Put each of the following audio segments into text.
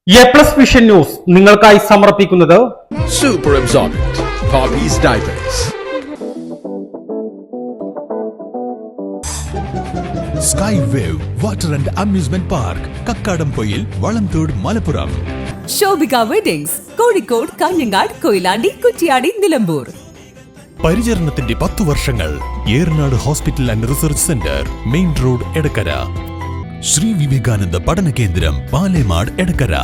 A+ vision news നിങ്ങൾക്കായി സമർപ്പിക്കുന്നത് Super Absorbent Poppy's Diapers. Sky Wave Water and Amusement Park, Kakkadampoyil, Valamthood, Malappuram. Shobika Weddings, Kozhikode, Kalyangad, Koilandi, Kuttiyadi, Nilambur. പരിചരണത്തിന്റെ 10 വർഷങ്ങൾ Eranad hospital and research centre, main road, Edakkara. Shri Vivekananda പഠന കേന്ദ്രം, പാലേമാട്, എടക്കര.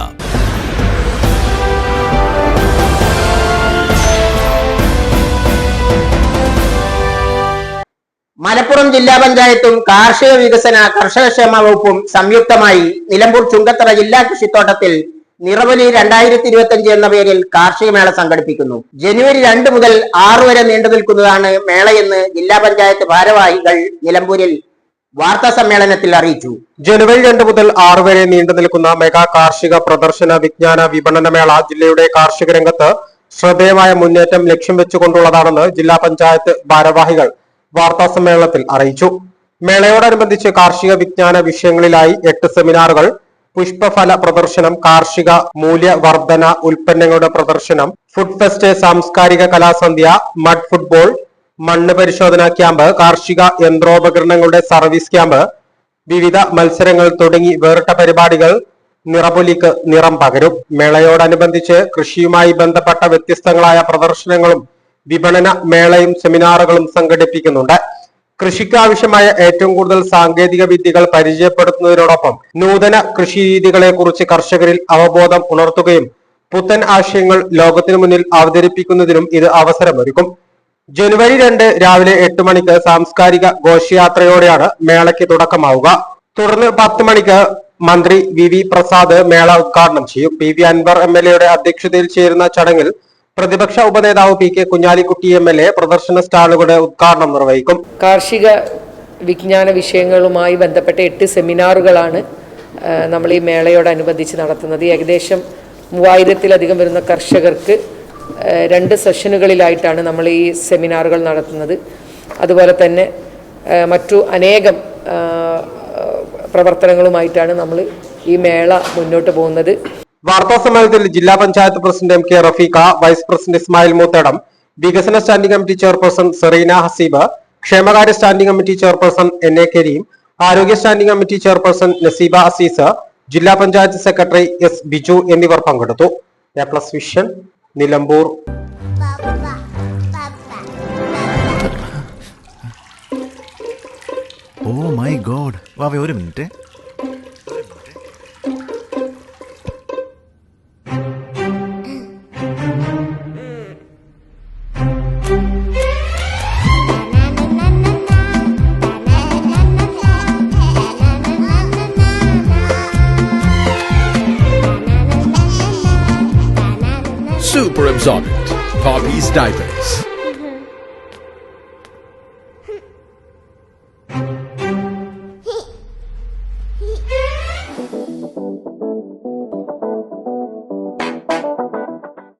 മലപ്പുറം ജില്ലാ പഞ്ചായത്തും കാർഷിക വികസന കർഷകക്ഷേമ വകുപ്പും സംയുക്തമായി നിലമ്പൂർ ചുങ്കത്തറ ജില്ലാ കൃഷിത്തോട്ടത്തിൽ നിറവലി 2025 എന്ന പേരിൽ കാർഷിക മേള സംഘടിപ്പിക്കുന്നു. ജനുവരി 2 മുതൽ 6 വരെ നീണ്ടു നിൽക്കുന്നതാണ് മേളയെന്ന് ജില്ലാ പഞ്ചായത്ത് ഭാരവാഹികൾ നിലമ്പൂരിൽ വാർത്താ സമ്മേളനത്തിൽ അറിയിച്ചു. ജനുവരി 2 മുതൽ 6 വരെ നീണ്ടു നിൽക്കുന്ന മെഗാ കാർഷിക പ്രദർശന വിജ്ഞാന വിപണന മേള ജില്ലയുടെ കാർഷിക രംഗത്ത് ശ്രദ്ധേയമായ മുന്നേറ്റം ലക്ഷ്യം വെച്ചുകൊണ്ടുള്ളതാണെന്ന് ജില്ലാ പഞ്ചായത്ത് ഭാരവാഹികൾ വാർത്താ സമ്മേളനത്തിൽ അറിയിച്ചു. മേളയോടനുബന്ധിച്ച് കാർഷിക വിജ്ഞാന വിഷയങ്ങളിലായി 8 സെമിനാറുകൾ, പുഷ്പഫല പ്രദർശനം, കാർഷിക മൂല്യവർദ്ധന ഉൽപ്പന്നങ്ങളുടെ പ്രദർശനം, ഫുഡ് ഫെസ്റ്റ്, സാംസ്കാരിക കലാസന്ധ്യ, മഡ് ഫുട്ബോൾ, മണ്ണ് പരിശോധന ക്യാമ്പ്, കാർഷിക യന്ത്രോപകരണങ്ങളുടെ സർവീസ് ക്യാമ്പ്, വിവിധ മത്സരങ്ങൾ തുടങ്ങി വേറിട്ട പരിപാടികൾ നിറപൊലിക്ക് നിറം പകരും. മേളയോടനുബന്ധിച്ച് കൃഷിയുമായി ബന്ധപ്പെട്ട വ്യത്യസ്തങ്ങളായ പ്രദർശനങ്ങളും വിപണന മേളയും സെമിനാറുകളും സംഘടിപ്പിക്കുന്നുണ്ട്. കൃഷിക്ക് ആവശ്യമായ ഏറ്റവും കൂടുതൽ സാങ്കേതിക വിദ്യകൾ പരിചയപ്പെടുത്തുന്നതിനോടൊപ്പം നൂതന കൃഷി രീതികളെ കുറിച്ച് കർഷകരിൽ അവബോധം ഉണർത്തുകയും പുത്തൻ ആശയങ്ങൾ ലോകത്തിനു മുന്നിൽ അവതരിപ്പിക്കുന്നതിനും ഇത് അവസരമൊരുക്കും. ജനുവരി 2 രാവിലെ 8 മണിക്ക് സാംസ്കാരിക ഘോഷയാത്രയോടെയാണ് മേളയ്ക്ക് തുടക്കമാവുക. തുടർന്ന് 10 മണിക്ക് മന്ത്രി വി പ്രസാദ് മേള ഉദ്ഘാടനം ചെയ്യും. PV അൻവർ MLA അധ്യക്ഷതയിൽ ചേരുന്ന ചടങ്ങിൽ പ്രതിപക്ഷ ഉപനേതാവ് PK കുഞ്ഞാലിക്കുട്ടി MLA പ്രദർശന സ്റ്റാളുകളുടെ ഉദ്ഘാടനം നിർവഹിക്കും. കാർഷിക വിജ്ഞാന വിഷയങ്ങളുമായി ബന്ധപ്പെട്ട 8 സെമിനാറുകളാണ് നമ്മൾ ഈ മേളയോടനുബന്ധിച്ച് നടത്തുന്നത്. ഏകദേശം 3000-ലധികം വരുന്ന കർഷകർക്ക് 2 സെഷനുകളിലായിട്ടാണ് നമ്മൾ ഈ സെമിനാറുകൾ നടത്തുന്നത്. അതുപോലെ തന്നെ മറ്റു അനേകം പ്രവർത്തനങ്ങളുമായിട്ടാണ് നമ്മൾ ഈ മേള മുന്നോട്ട് പോകുന്നത്. വാർത്താ സമ്മേളനത്തിൽ ജില്ലാ panchayat president MK Rafeeqa, vice president Ismail Moothedam, വികസന standing committee chairperson Sereena Haseeb, ക്ഷേമകാര്യ standing committee chairperson NA Kareem, ആരോഗ്യ standing committee chairperson Naseeba Azeez, ജില്ലാ പഞ്ചായത്ത് സെക്രട്ടറി S ബിജു എന്നിവർ പങ്കെടുത്തു. എ+ vision, Nilambur. Oh my god, വാവേ ഒരു minute. Super Absorbent Poppy's Diapers.